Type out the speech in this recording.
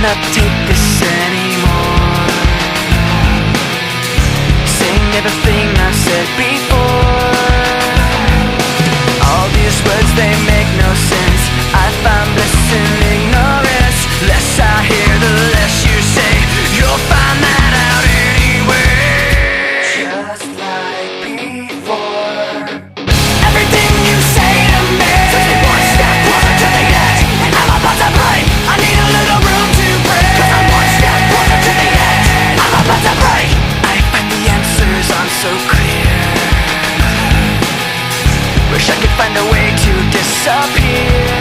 cannot take this anymore. Saying everything I've said before. All these words, they make no sense. I find bliss in ignorance. Less I hear, the less you say. You'll find that out anyway. Just like before. Everything you say to me takes me one step closer to the edge, and I'm about to break. I need a little room to breathe, 'cause I'm one step closer to the edge. I'm about to break. I find the answers aren't so clear. Wish I could find a way to disappear.